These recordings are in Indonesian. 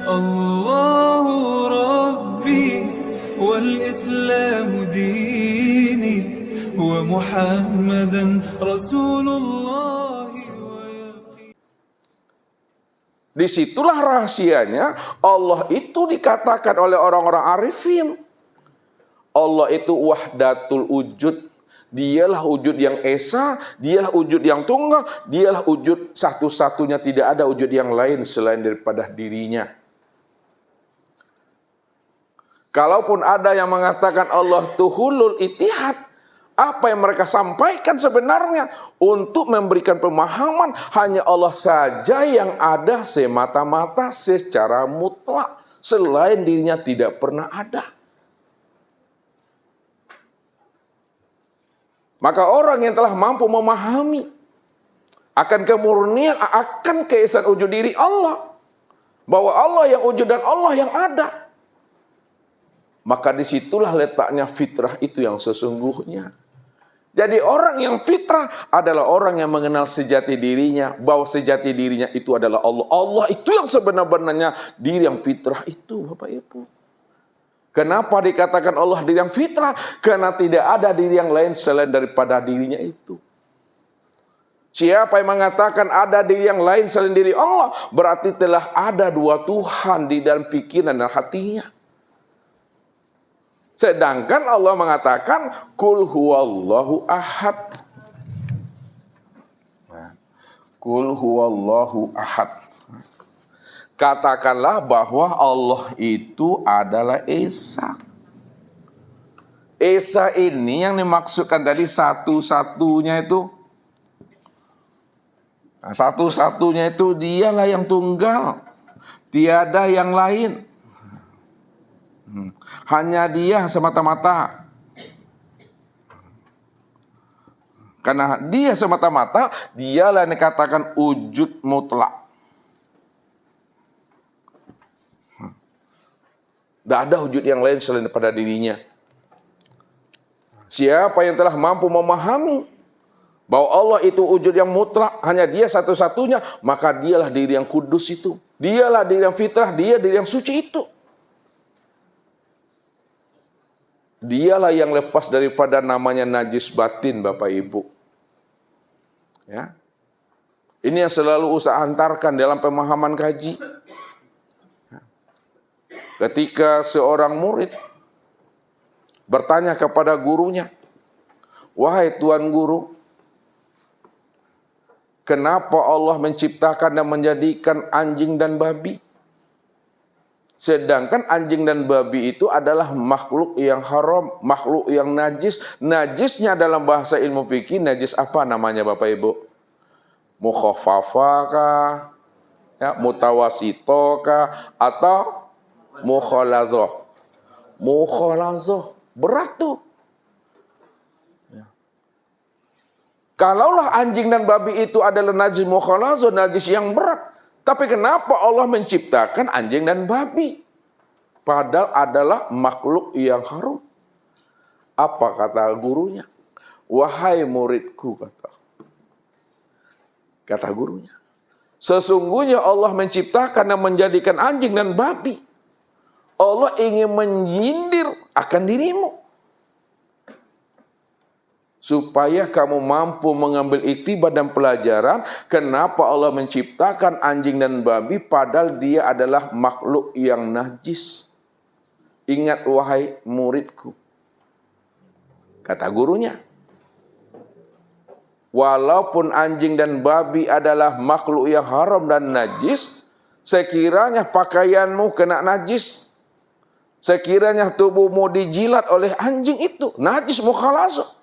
الله ربي والإسلام ديني ومحمدا رسول الله. Disitulah rahasianya Allah itu dikatakan oleh orang-orang arifin. Allah itu wahdatul wujud. Dialah wujud yang esa, dialah wujud yang tunggal, dialah wujud satu-satunya, tidak ada wujud yang lain selain daripada dirinya. Kalaupun ada yang mengatakan Allah itu hulul ittihad, apa yang mereka sampaikan sebenarnya untuk memberikan pemahaman hanya Allah saja yang ada semata-mata secara mutlak, selain dirinya tidak pernah ada. Maka orang yang telah mampu memahami akan kemurnian, akan keesaan wujud diri Allah, bahwa Allah yang wujud dan Allah yang ada, maka disitulah letaknya fitrah itu yang sesungguhnya. Jadi orang yang fitrah adalah orang yang mengenal sejati dirinya, bahwa sejati dirinya itu adalah Allah. Allah itu yang sebenar-benarnya diri yang fitrah itu, Bapak Ibu. Kenapa dikatakan Allah diri yang fitrah? Karena tidak ada diri yang lain selain daripada dirinya itu. Siapa yang mengatakan ada diri yang lain selain diri Allah, berarti telah ada dua Tuhan di dalam pikiran dan hatinya. Sedangkan Allah mengatakan Qul huwallahu ahad. Qul huwallahu ahad. Katakanlah bahwa Allah itu adalah Esa. Esa ini yang dimaksudkan tadi satu-satunya itu. Nah, satu-satunya itu dialah yang tunggal. Tiada yang lain. Hanya dia semata-mata. Karena dia semata-mata, dialah yang dikatakan wujud mutlak. Tidak ada wujud yang lain selain pada dirinya. Siapa yang telah mampu memahami bahwa Allah itu wujud yang mutlak, hanya dia satu-satunya, maka dialah diri yang kudus itu. Dialah diri yang fitrah, dia diri yang suci itu. Dialah yang lepas daripada namanya najis batin, Bapak Ibu. Ya. Ini yang selalu usaha antarkan dalam pemahaman kaji. Ketika seorang murid bertanya kepada gurunya, "Wahai Tuan Guru, kenapa Allah menciptakan dan menjadikan anjing dan babi? Sedangkan anjing dan babi itu adalah makhluk yang haram, makhluk yang najis. Najisnya dalam bahasa ilmu fikih, najis apa namanya Bapak Ibu? Mukhaffafah, ya, mutawasitokah, atau mukhalazoh. Mukhalazoh, berat tuh. Ya. Kalaulah anjing dan babi itu adalah najis mukhalazoh, najis yang berat. Tapi kenapa Allah menciptakan anjing dan babi? Padahal adalah makhluk yang haram. Apa kata gurunya? Wahai muridku, kata gurunya, sesungguhnya Allah menciptakan dan menjadikan anjing dan babi. Allah ingin menyindir akan dirimu, supaya kamu mampu mengambil iktibar dan pelajaran kenapa Allah menciptakan anjing dan babi padahal dia adalah makhluk yang najis. Ingat wahai muridku, kata gurunya, walaupun anjing dan babi adalah makhluk yang haram dan najis, sekiranya pakaianmu kena najis, sekiranya tubuhmu dijilat oleh anjing itu, najis mukhalazoh,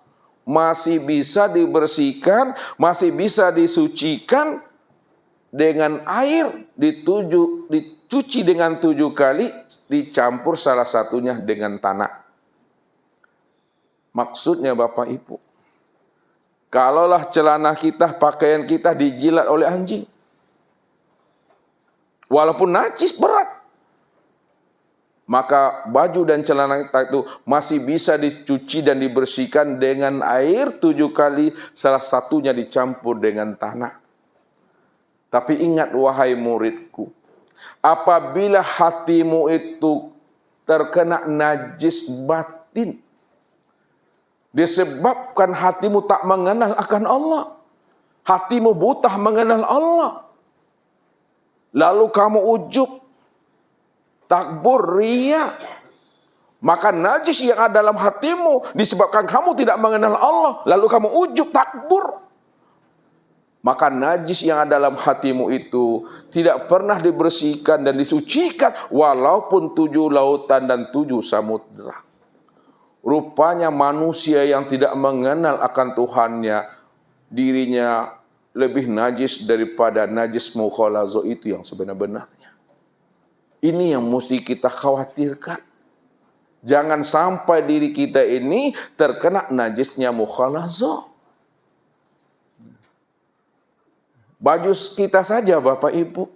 masih bisa dibersihkan, masih bisa disucikan dengan air, dicuci dengan 7 kali, dicampur salah satunya dengan tanah. Maksudnya Bapak Ibu, kalaulah celana kita, pakaian kita dijilat oleh anjing, walaupun najis berat, maka baju dan celana kita itu masih bisa dicuci dan dibersihkan dengan air 7 kali, salah satunya dicampur dengan tanah. Tapi ingat wahai muridku, Apabila hatimu itu terkena najis batin, disebabkan hatimu tak mengenal akan Allah, hatimu buta mengenal Allah, lalu kamu ujub, takbur, riya, maka najis yang ada dalam hatimu disebabkan kamu tidak mengenal Allah, lalu kamu ujub, takbur, maka najis yang ada dalam hatimu itu tidak pernah dibersihkan dan disucikan walaupun 7 lautan dan 7 samudra. Rupanya manusia yang tidak mengenal akan Tuhannya, dirinya lebih najis daripada najis mukhalazo itu yang sebenar-benarnya. Ini yang mesti kita khawatirkan. Jangan sampai diri kita ini terkena najisnya mukhalazo. Baju kita saja Bapak Ibu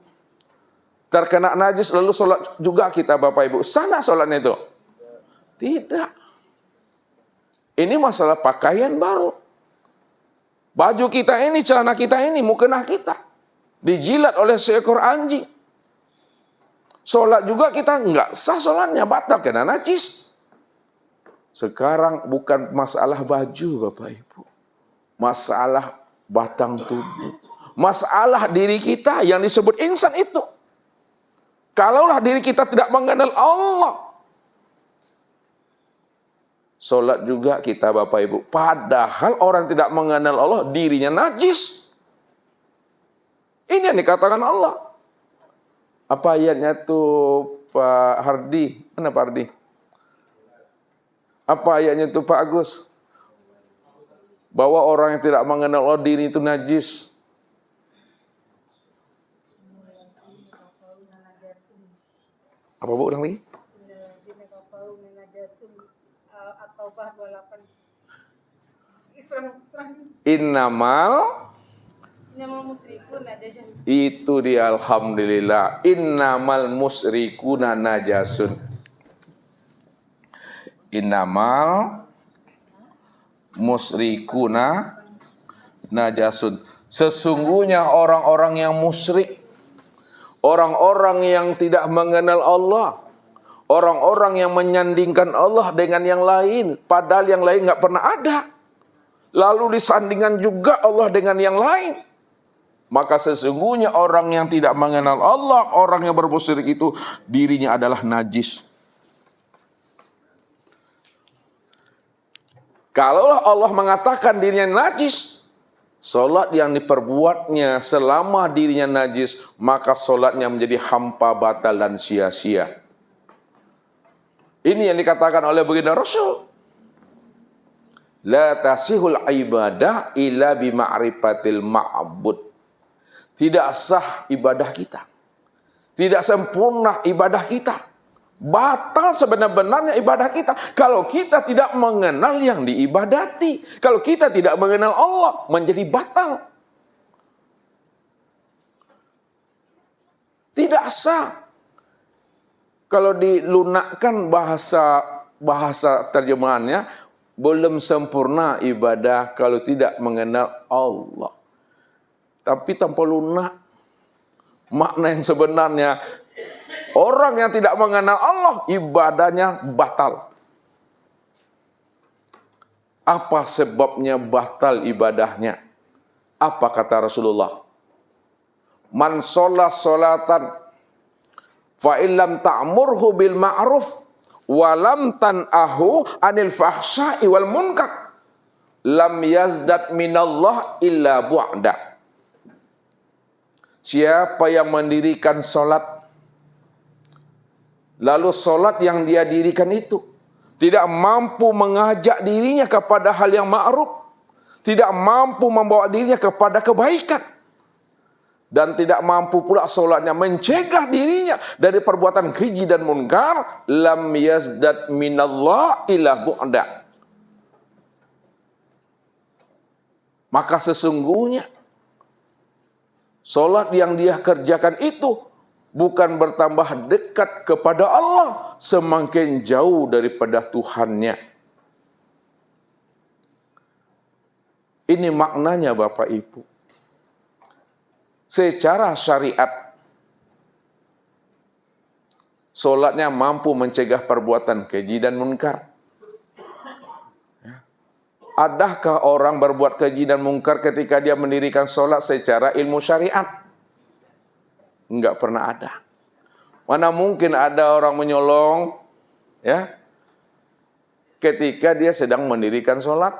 terkena najis lalu sholat juga kita Bapak Ibu. Sana sholatnya itu? Tidak. Ini masalah pakaian baru. Baju kita ini, celana kita ini, mukena kita dijilat oleh seekor anjing. Sholat juga kita enggak sah, sholatnya batal karena najis. Sekarang bukan masalah baju Bapak Ibu, masalah batang tubuh, masalah diri kita yang disebut insan itu. Kalaulah diri kita tidak mengenal Allah, sholat juga kita Bapak Ibu. Padahal orang tidak mengenal Allah, dirinya najis. Ini yang dikatakan Allah. Apa ayatnya tuh Pak Hardi? Mana Pak Hardi? Apa ayatnya tuh Pak Agus? Bahwa orang yang tidak mengenal Allah, diri itu najis. Apa Bu, ulang lagi? Innamal itu dia, alhamdulillah. Innamal musyrikuna najasun. Innamal musyrikuna najasun. Sesungguhnya orang-orang yang musyrik, orang-orang yang tidak mengenal Allah, orang-orang yang menyandingkan Allah dengan yang lain, padahal yang lain nggak pernah ada, lalu disandingkan juga Allah dengan yang lain, maka sesungguhnya orang yang tidak mengenal Allah, orang yang bermusyrik itu dirinya adalah najis. Kalaulah Allah mengatakan dirinya najis, sholat yang diperbuatnya selama dirinya najis, maka sholatnya menjadi hampa, batal dan sia-sia. Ini yang dikatakan oleh baginda Rasul. La tasihul ibadah illa bima'rifatil ma'bud. Tidak sah ibadah kita, tidak sempurna ibadah kita, batal sebenar-benarnya ibadah kita kalau kita tidak mengenal yang diibadati. Kalau kita tidak mengenal Allah, menjadi batal, tidak sah. Kalau dilunakkan bahasa terjemahannya, belum sempurna ibadah kalau tidak mengenal Allah. Tapi tanpa lunak, makna yang sebenarnya, orang yang tidak mengenal Allah, ibadahnya batal. Apa sebabnya batal ibadahnya? Apa kata Rasulullah? Man sholat sholatan fa illam ta'murhu bil ma'ruf walam tan'ahu anil fahsya'i wal munkar lam yazdad minallah illa bu'da. Siapa yang mendirikan sholat, lalu sholat yang dia dirikan itu tidak mampu mengajak dirinya kepada hal yang ma'ruf, tidak mampu membawa dirinya kepada kebaikan, dan tidak mampu pula sholatnya mencegah dirinya dari perbuatan keji dan munkar, lam yazdad minallah illa bu'da. Maka sesungguhnya sholat yang dia kerjakan itu bukan bertambah dekat kepada Allah, semakin jauh daripada Tuhannya. Ini maknanya Bapak Ibu. Secara syariat, Solatnya mampu mencegah perbuatan keji dan munkar. Adakah orang berbuat keji dan munkar ketika dia mendirikan solat secara ilmu syariat? Enggak pernah ada. Mana mungkin ada orang menyolong, ya, ketika dia sedang mendirikan solat?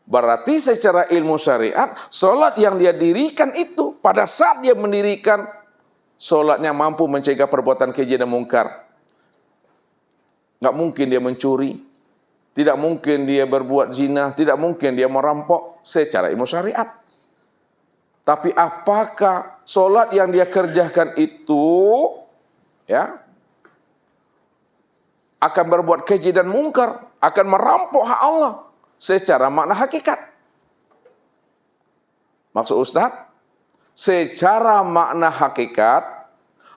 Berarti secara ilmu syariat, solat yang dia dirikan itu, pada saat dia mendirikan, solatnya mampu mencegah perbuatan keji dan munkar. Enggak mungkin dia mencuri. Tidak mungkin dia berbuat zina, tidak mungkin dia merampok secara ilmu syariat. Tapi apakah solat yang dia kerjakan itu, ya, akan berbuat keji dan mungkar, akan merampok hak Allah secara makna hakikat? Maksud Ustaz, secara makna hakikat,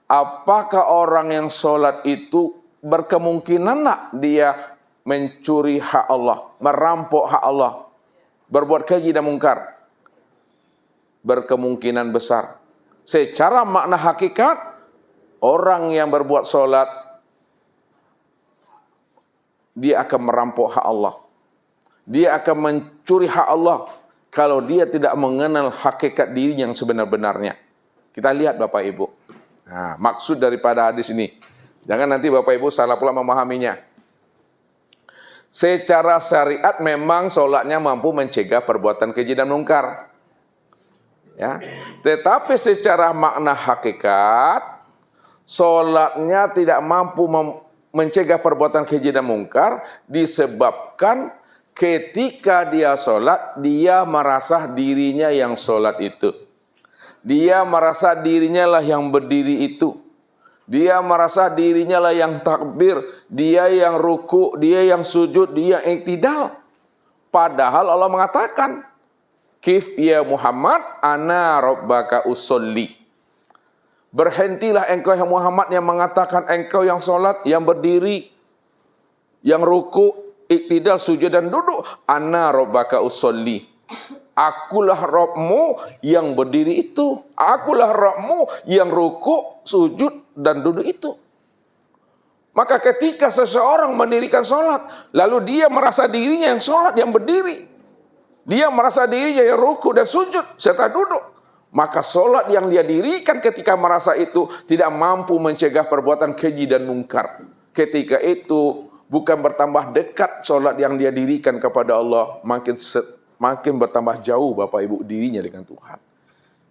apakah orang yang solat itu berkemungkinan dia mencuri hak Allah, merampok hak Allah, berbuat keji dan mungkar? Berkemungkinan besar. Secara makna hakikat, orang yang berbuat solat, dia akan merampok hak Allah. Dia akan mencuri hak Allah kalau dia tidak mengenal hakikat diri yang sebenar-benarnya. Kita lihat Bapak Ibu. Nah, maksud daripada hadis ini. Jangan nanti Bapak Ibu salah pula memahaminya. Secara syariat memang solatnya mampu mencegah perbuatan keji dan mungkar. Ya. Tetapi secara makna hakikat, solatnya tidak mampu mencegah perbuatan keji dan mungkar disebabkan ketika dia solat, dia merasa dirinya yang solat itu. Dia merasa dirinya lah yang berdiri itu. Dia merasa dirinya lah yang takbir, dia yang ruku, dia yang sujud, dia yang iktidal. Padahal Allah mengatakan, "Kif ya Muhammad, ana rabbaka usolli." Berhentilah engkau yang Muhammad yang mengatakan engkau yang solat, yang berdiri, yang ruku, iktidal, sujud dan duduk. Ana rabbaka usolli. Akulah Rabbmu yang berdiri itu. Akulah Rabbmu yang ruku, sujud, dan duduk itu. Maka ketika seseorang mendirikan sholat, lalu dia merasa dirinya yang sholat, yang berdiri. Dia merasa dirinya yang ruku dan sujud, serta duduk. Maka sholat yang dia dirikan ketika merasa itu tidak mampu mencegah perbuatan keji dan mungkar. Ketika itu bukan bertambah dekat sholat yang dia dirikan kepada Allah, makin bertambah jauh Bapak Ibu dirinya dengan Tuhan.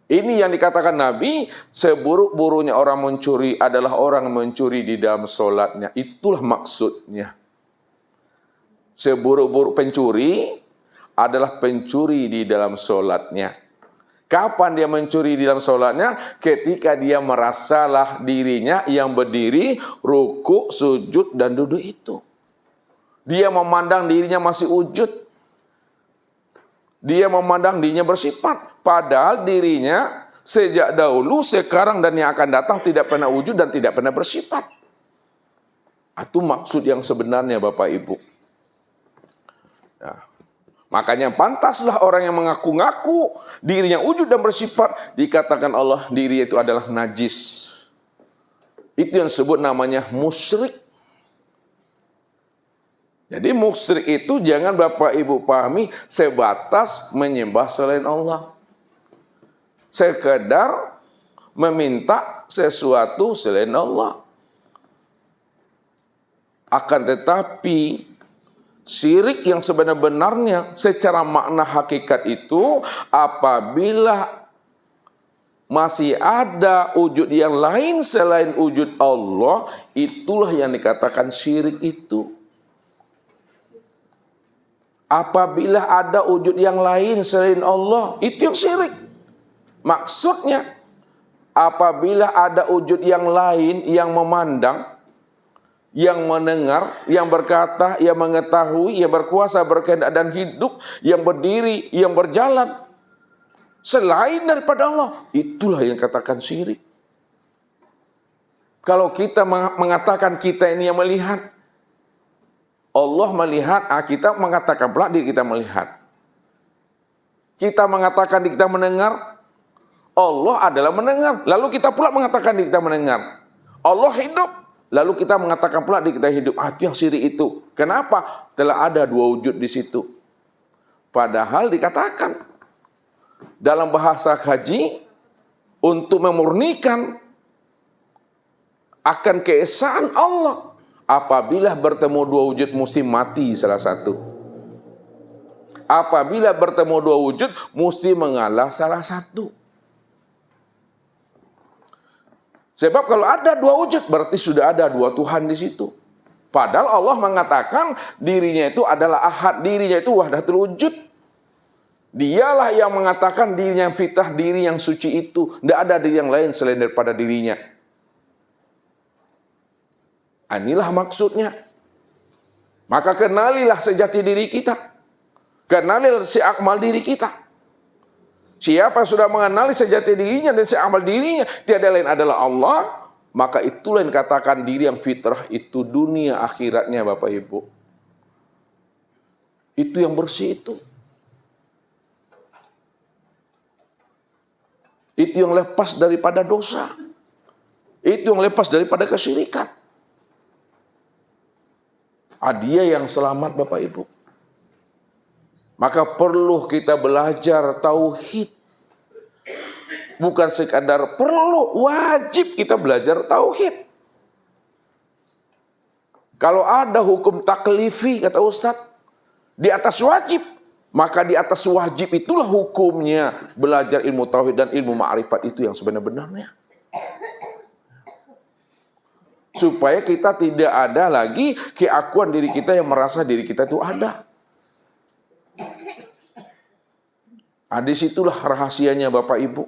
Ini yang dikatakan Nabi, seburuk-buruknya orang mencuri adalah orang mencuri di dalam solatnya. Itulah maksudnya. Seburuk-buruk pencuri adalah pencuri di dalam solatnya. Kapan dia mencuri di dalam solatnya? Ketika dia merasalah dirinya yang berdiri, ruku, sujud, dan duduk itu. Dia memandang dirinya masih wujud. Dia memandang dirinya bersifat. Padahal dirinya sejak dahulu, sekarang, dan yang akan datang tidak pernah wujud dan tidak pernah bersifat. Itu maksud yang sebenarnya Bapak Ibu. Nah, makanya pantaslah orang yang mengaku-ngaku dirinya wujud dan bersifat, dikatakan Allah diri itu adalah najis. Itu yang disebut namanya musyrik. Jadi musyrik itu jangan Bapak Ibu pahami sebatas menyembah selain Allah. Sekedar meminta sesuatu selain Allah. Akan tetapi syirik yang sebenar-benarnya secara makna hakikat itu apabila masih ada wujud yang lain selain wujud Allah, itulah yang dikatakan syirik itu. Apabila ada wujud yang lain selain Allah, itu yang syirik. Maksudnya, apabila ada wujud yang lain yang memandang, yang mendengar, yang berkata, yang mengetahui, yang berkuasa, berkehendak dan hidup, yang berdiri, yang berjalan, selain daripada Allah, itulah yang katakan syirik. Kalau kita mengatakan kita ini yang melihat, Allah melihat, kita mengatakan pula diri kita melihat. Kita mengatakan diri kita mendengar, Allah adalah mendengar. Lalu kita pula mengatakan diri kita mendengar. Allah hidup. Lalu kita mengatakan pula di kita hidup. Itu yang syirik itu. Kenapa? Telah ada dua wujud di situ. Padahal dikatakan dalam bahasa haji untuk memurnikan akan keesaan Allah. Apabila bertemu dua wujud mesti mati salah satu. Apabila bertemu dua wujud mesti mengalah salah satu. Sebab kalau ada dua wujud berarti sudah ada dua Tuhan di situ. Padahal Allah mengatakan dirinya itu adalah ahad, dirinya itu wahdatul wujud. Dialah yang mengatakan dirinya yang fitrah, diri yang suci itu. Tidak ada diri yang lain selain daripada dirinya. Inilah maksudnya. Maka kenalilah sejati diri kita. Kenalilah seakmal diri kita. Siapa yang sudah mengenali sejati dirinya dan seakmal dirinya, tiada lain adalah Allah. Maka itulah yang katakan diri yang fitrah itu dunia akhiratnya Bapak Ibu. Itu yang bersih itu. Itu yang lepas daripada dosa. Itu yang lepas daripada kesyirikan. Dia yang selamat Bapak Ibu. Maka perlu kita belajar tauhid. Bukan sekadar perlu, wajib kita belajar tauhid. Kalau ada hukum taklifi kata Ustadz, di atas wajib, maka di atas wajib itulah hukumnya belajar ilmu tauhid dan ilmu ma'rifat itu yang sebenar-benarnya. Supaya kita tidak ada lagi keakuan diri kita yang merasa diri kita itu ada. Disitulah rahasianya Bapak Ibu.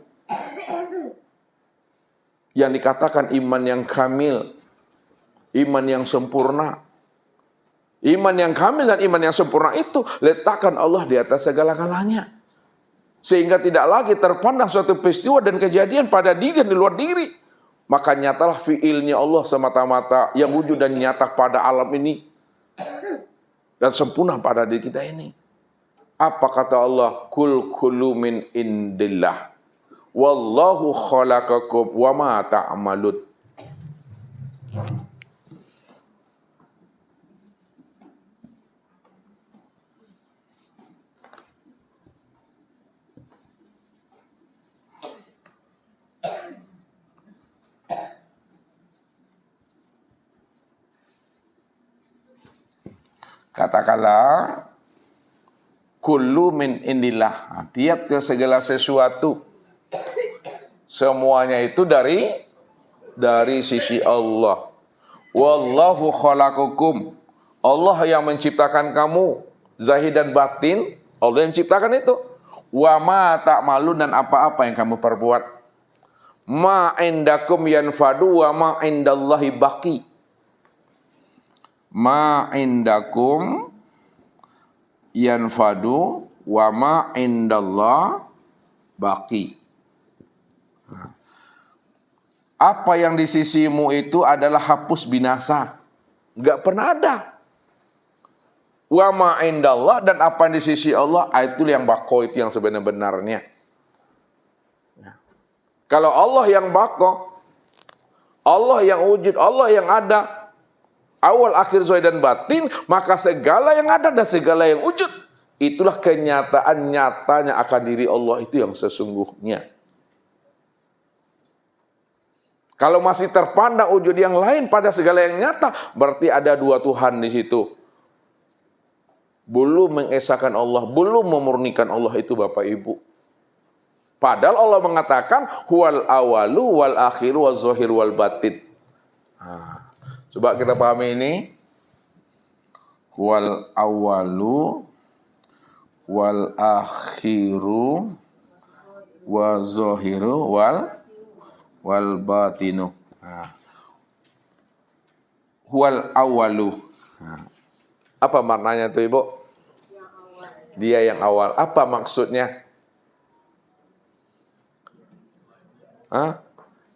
Yang dikatakan iman yang kamil, iman yang sempurna. Iman yang kamil dan iman yang sempurna itu letakkan Allah di atas segala-galanya. Sehingga tidak lagi terpandang suatu peristiwa dan kejadian pada diri dan di luar diri. Maka nyatalah fiilnya Allah semata-mata yang wujud dan nyata pada alam ini. Dan sempurna pada diri kita ini. Apa kata Allah? Kul kullu min indillah. Wallahu khalaqakum wa ma ta'malun. Katakanlah kullu min indillah. Tiap segala sesuatu semuanya itu dari sisi Allah. Wallahu khalaqakum. Allah yang menciptakan kamu, zahir dan batin, Allah yang menciptakan itu. Wa ma ta'malun, dan apa-apa yang kamu perbuat. Ma indakum yanfadu wa ma indallahi baqi. Ma indakum yanfadu wa ma indallah baqi. Apa yang di sisimu itu adalah hapus binasa. Enggak pernah ada. Wa ma indallah, dan apa yang di sisi Allah, itu yang baqo, itu yang sebenar-benarnya. Kalau Allah yang baqo, Allah yang wujud, Allah yang ada, awal, akhir, zahir dan batin, maka segala yang ada dan segala yang wujud, itulah kenyataan nyatanya akan diri Allah itu yang sesungguhnya. Kalau masih terpandang wujud yang lain pada segala yang nyata, berarti ada dua Tuhan di situ. Belum mengesahkan Allah, belum memurnikan Allah itu Bapak Ibu. Padahal Allah mengatakan huwal awalu wal akhiru wal zahir wal batin. Coba kita pahami ini. Wal awalu wal akhiru wal zahiru wal batinu. Wal awalu. Apa maknanya tuh Ibu? Dia yang awal. Apa maksudnya?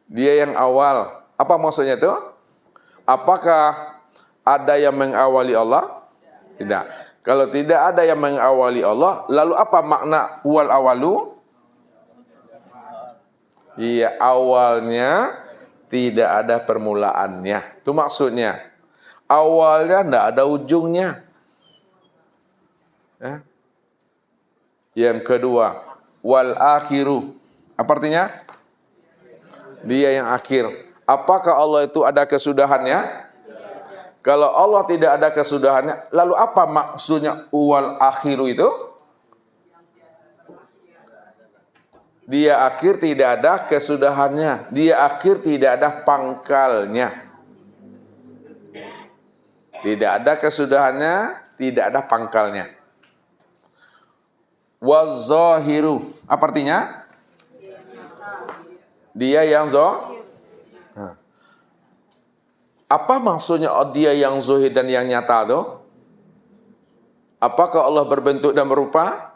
Dia yang awal. Apa maksudnya tuh? Apakah ada yang mengawali Allah? Tidak. Kalau tidak ada yang mengawali Allah, lalu apa makna wal awalu? Iya, awalnya tidak ada permulaannya. Itu maksudnya. Awalnya tidak ada ujungnya. Ya. Yang kedua, wal akhiru. Apa artinya? Dia yang akhir. Apakah Allah itu ada kesudahannya? Kalau Allah tidak ada kesudahannya, lalu apa maksudnya wal akhiru itu? Dia akhir tidak ada kesudahannya. Dia akhir tidak ada pangkalnya. Tidak ada kesudahannya, tidak ada pangkalnya. Wazahiru. Apa artinya? Dia yang zahir. Apa maksudnya dia yang zahir dan yang nyata itu? Apakah Allah berbentuk dan berupa?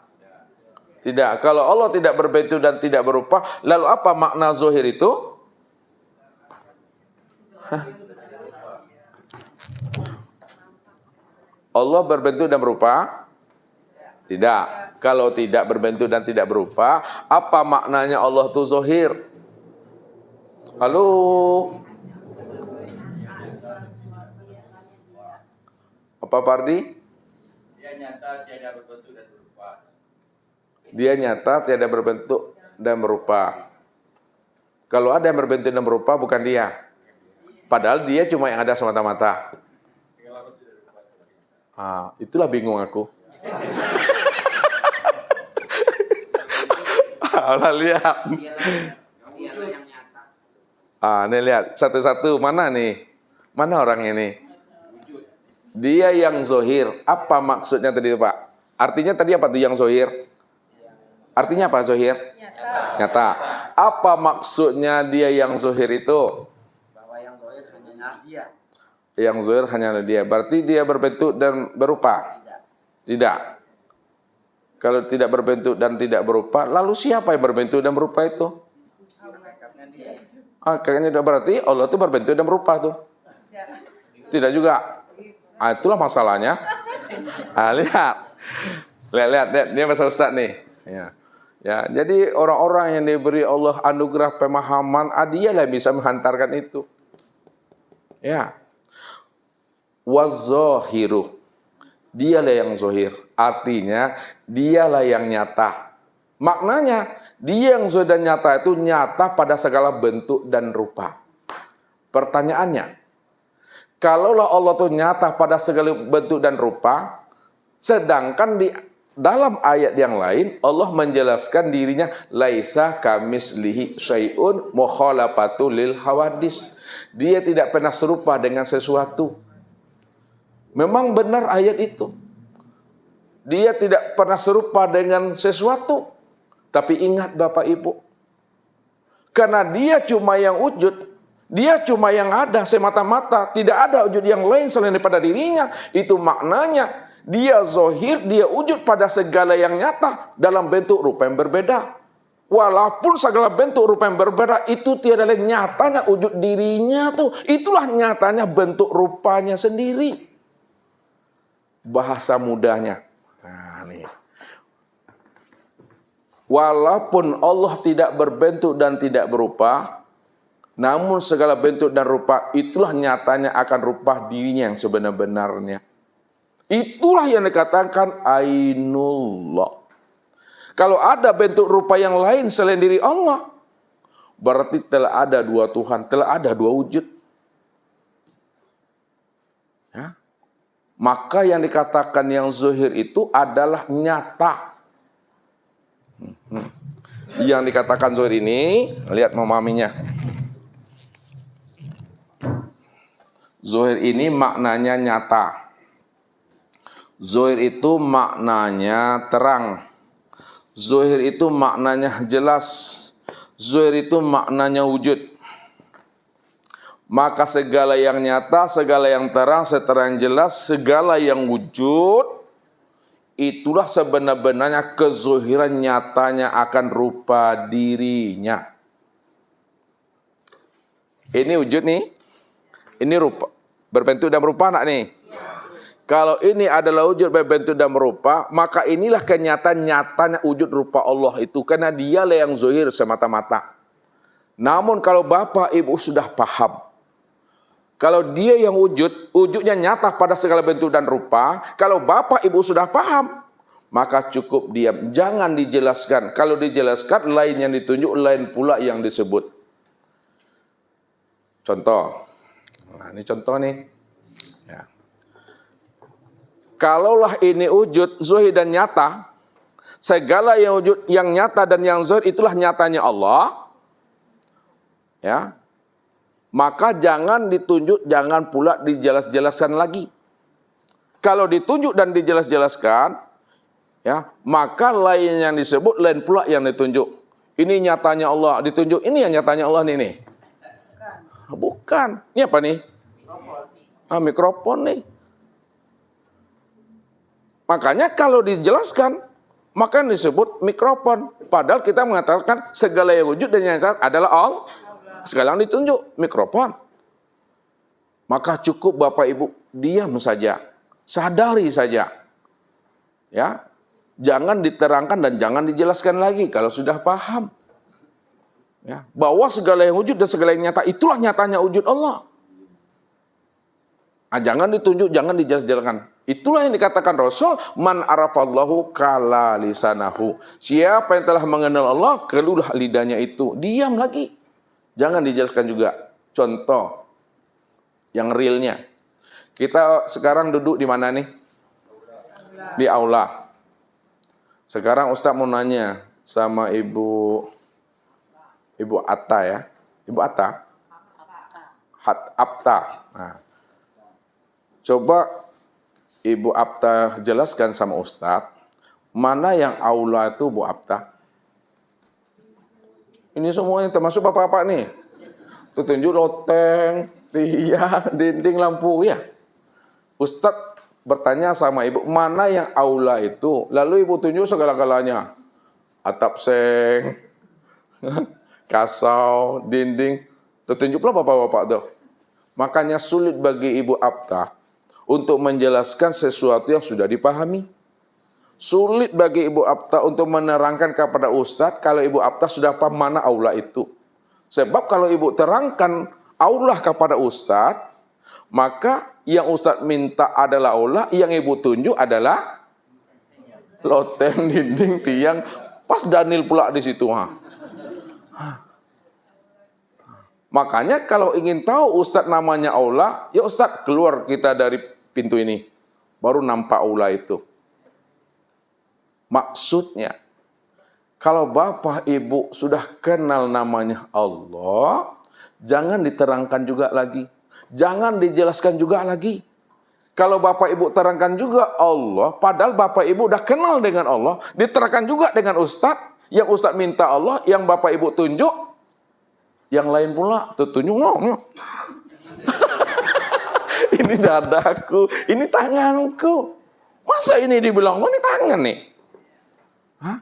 Tidak. Kalau Allah tidak berbentuk dan tidak berupa, lalu apa makna zahir itu? Allah berbentuk dan berupa? Tidak. Kalau tidak berbentuk dan tidak berupa, apa maknanya Allah itu zahir? Halo? Apa Pardi? Dia nyata tiada berbentuk dan berupa. Dia nyata tiada berbentuk dan berupa. Kalau ada yang berbentuk dan berupa, bukan dia. Padahal dia cuma yang ada semata-mata. Itulah bingung aku. Allah lihat. Nih lihat satu-satu, mana nih? Mana orang ini? Dia yang zohir. Apa maksudnya tadi Pak? Artinya tadi apa tuh yang zohir? Artinya apa zohir? Nyata. Apa maksudnya dia yang zohir itu? Bahwa yang zohir hanya dia. Yang zohir hanyalah dia. Berarti dia berbentuk dan berupa? Tidak. Kalau tidak berbentuk dan tidak berupa, lalu siapa yang berbentuk dan berupa itu? Kayaknya berarti Allah itu berbentuk dan berupa tuh. Tidak juga. Itulah masalahnya. Lihat, dia bahasa Ustaz nih. Ya, jadi orang-orang yang diberi Allah anugerah pemahaman, dialah yang bisa menghantarkan itu. Ya. Wazahiru. Dialah yang zahir. Artinya, dialah yang nyata. Maknanya, dia yang zahir dan nyata itu nyata pada segala bentuk dan rupa. Pertanyaannya, kalaulah Allah itu nyata pada segala bentuk dan rupa, sedangkan di dalam ayat yang lain Allah menjelaskan dirinya laisa kamislihi syai'un mukhalafatu lil hawadis. Dia tidak pernah serupa dengan sesuatu. Memang benar ayat itu. Dia tidak pernah serupa dengan sesuatu. Tapi ingat Bapak Ibu, karena dia cuma yang wujud, dia cuma yang ada semata-mata, tidak ada wujud yang lain selain daripada dirinya. Itu maknanya dia zahir, dia wujud pada segala yang nyata dalam bentuk rupa yang berbeda. Walaupun segala bentuk rupa yang berbeda itu tiada lain nyatanya wujud dirinya tuh. Itulah nyatanya bentuk rupanya sendiri. Bahasa mudahnya. Walaupun Allah tidak berbentuk dan tidak berupa, namun segala bentuk dan rupa itulah nyatanya akan rupa dirinya yang sebenar-benarnya. Itulah yang dikatakan ainullah. Kalau ada bentuk rupa yang lain selain diri Allah, berarti telah ada dua Tuhan, telah ada dua wujud. Ya. Maka yang dikatakan yang zahir itu adalah nyata. Yang dikatakan zahir ini, lihat memahaminya. Zahir ini maknanya nyata. Zahir itu maknanya terang. Zahir itu maknanya jelas. Zahir itu maknanya wujud. Maka segala yang nyata, segala yang terang, seterang jelas, segala yang wujud, itulah sebenar-benarnya kezahiran nyatanya akan rupa dirinya. Ini wujud nih. Ini rupa. Berbentuk dan berupa nak nih. Kalau ini adalah wujud berbentuk dan berupa, maka inilah kenyataan nyatanya wujud rupa Allah itu. Karena dialah yang zahir semata-mata. Namun kalau bapak ibu sudah paham, kalau dia yang wujudnya nyata pada segala bentuk dan rupa, kalau bapak ibu sudah paham, maka cukup diam. Jangan dijelaskan. Kalau dijelaskan, lain yang ditunjuk, lain pula yang disebut. Contoh. Nah, ini contoh nih. Ya. Kalaulah ini wujud, zahir dan nyata, segala yang wujud, yang nyata dan yang zahir, itulah nyatanya Allah. Ya, maka jangan ditunjuk, jangan pula dijelas-jelaskan lagi. Kalau ditunjuk dan dijelas-jelaskan, ya, maka lain yang disebut, lain pula yang ditunjuk. Ini nyatanya Allah, ditunjuk. Ini yang nyatanya Allah nih. Bukan. Ini apa nih? Mikrofon nih. Makanya kalau dijelaskan, maka disebut mikrofon. Padahal kita mengatakan segala yang wujud dan yang nyata adalah Allah. Sekarang ditunjuk mikrofon. Maka cukup Bapak Ibu diam saja. Sadari saja. Ya. Jangan diterangkan dan jangan dijelaskan lagi kalau sudah paham. Ya, bahwa segala yang wujud dan segala yang nyata itulah nyatanya wujud Allah. Jangan ditunjuk, jangan dijelaskan. Itulah yang dikatakan Rasul, man arafallahu kala lisanahu. Siapa yang telah mengenal Allah, keluarlah lidahnya itu. Diam lagi. Jangan dijelaskan juga. Contoh yang realnya. Kita sekarang duduk di mana nih? Di aula. Sekarang Ustaz mau nanya sama Ibu Atta ya. Ibu Atta? Apta. Nah. Coba Ibu Apta jelaskan sama Ustaz, mana yang aula itu Bu Apta? Ini semuanya termasuk bapak-bapak nih. Tunjuk loteng, tiang, dinding, lampu ya. Ustaz bertanya sama ibu, mana yang aula itu? Lalu ibu tunjuk segala-galanya. Atap seng, kasau, dinding. Tunjuklah bapak-bapak tuh. Makanya sulit bagi Ibu Apta untuk menjelaskan sesuatu yang sudah dipahami. Sulit bagi Ibu Apta untuk menerangkan kepada Ustadz kalau Ibu Apta sudah paham mana aula itu. Sebab kalau Ibu terangkan aula kepada Ustadz, maka yang Ustadz minta adalah aula, yang Ibu tunjuk adalah loteng, dinding, tiang. Pas Daniel pula di situ. Makanya kalau ingin tahu Ustadz namanya aula, ya Ustadz keluar kita dari pintu ini. Baru nampak aula itu. Maksudnya, kalau Bapak Ibu sudah kenal namanya Allah, jangan diterangkan juga lagi. Jangan dijelaskan juga lagi. Kalau Bapak Ibu terangkan juga Allah, padahal Bapak Ibu udah kenal dengan Allah, diterangkan juga dengan Ustadz, yang Ustadz minta Allah, yang Bapak Ibu tunjuk, yang lain pula tertunjuk ngomong. Ini dadaku, ini tanganku. Masa ini dibilang, ini tangan nih. Hah?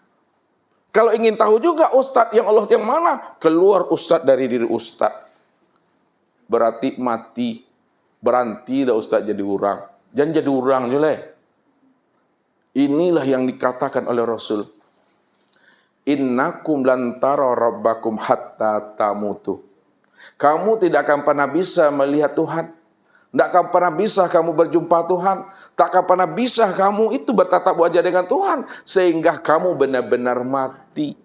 Kalau ingin tahu juga Ustadz yang Allah yang mana, keluar Ustadz dari diri Ustadz. Berarti mati. Berhenti dah Ustadz jadi orang. Jangan jadi orang juga. Inilah yang dikatakan oleh Rasul. Innakum lan tara rabbakum hatta tamutu. Kamu tidak akan pernah bisa melihat Tuhan. Tidak akan pernah bisa kamu berjumpa Tuhan. Tak akan pernah bisa kamu itu bertatap wajah dengan Tuhan. Sehingga kamu benar-benar mati.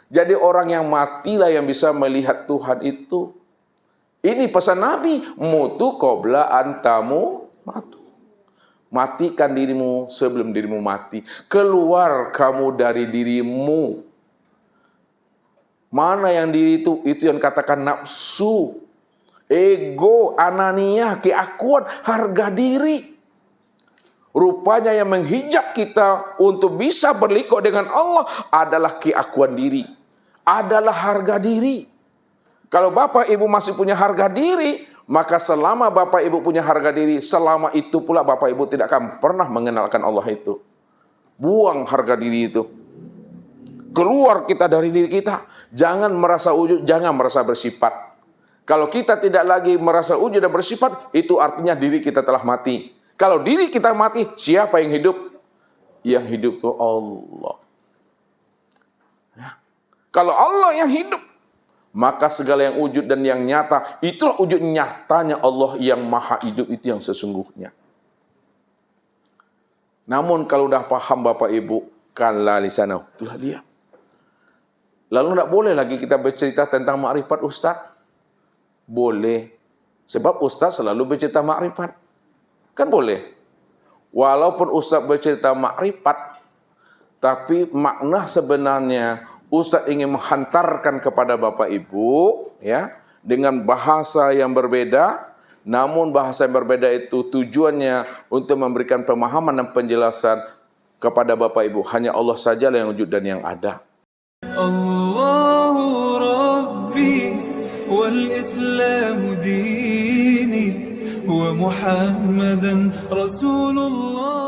Jadi orang yang matilah yang bisa melihat Tuhan itu. Ini pesan Nabi. Mutu qabla antamu matu. Matikan dirimu sebelum dirimu mati. Keluar kamu dari dirimu. Mana yang diri itu? Itu yang katakan nafsu. Ego, anania, keakuan, harga diri. Rupanya yang menghijab kita untuk bisa berliku dengan Allah adalah keakuan diri. Adalah harga diri. Kalau Bapak Ibu masih punya harga diri, maka selama Bapak Ibu punya harga diri, selama itu pula Bapak Ibu tidak akan pernah mengenalkan Allah itu. Buang harga diri itu. Keluar kita dari diri kita. Jangan merasa ujub, jangan merasa bersifat. Kalau kita tidak lagi merasa ujub dan bersifat, itu artinya diri kita telah mati. Kalau diri kita mati, siapa yang hidup? Yang hidup itu Allah. Ya. Kalau Allah yang hidup, Maka segala yang wujud dan yang nyata, itulah wujud nyatanya Allah yang maha hidup, itu yang sesungguhnya. Namun kalau udah paham Bapak Ibu, kalla lisana, itulah dia. Lalu tidak boleh lagi kita bercerita tentang makrifat Ustaz. Boleh. Sebab Ustaz selalu bercerita makrifat. Kan boleh. Walaupun Ustaz bercerita makrifat, tapi makna sebenarnya Ustaz ingin menghantarkan kepada Bapak Ibu ya dengan bahasa yang berbeda, namun bahasa yang berbeda itu tujuannya untuk memberikan pemahaman dan penjelasan kepada Bapak Ibu. Hanya Allah sajalah yang wujud dan yang ada. Allahu Rabbi wal Islamu dini wa Muhammadan Rasulullah.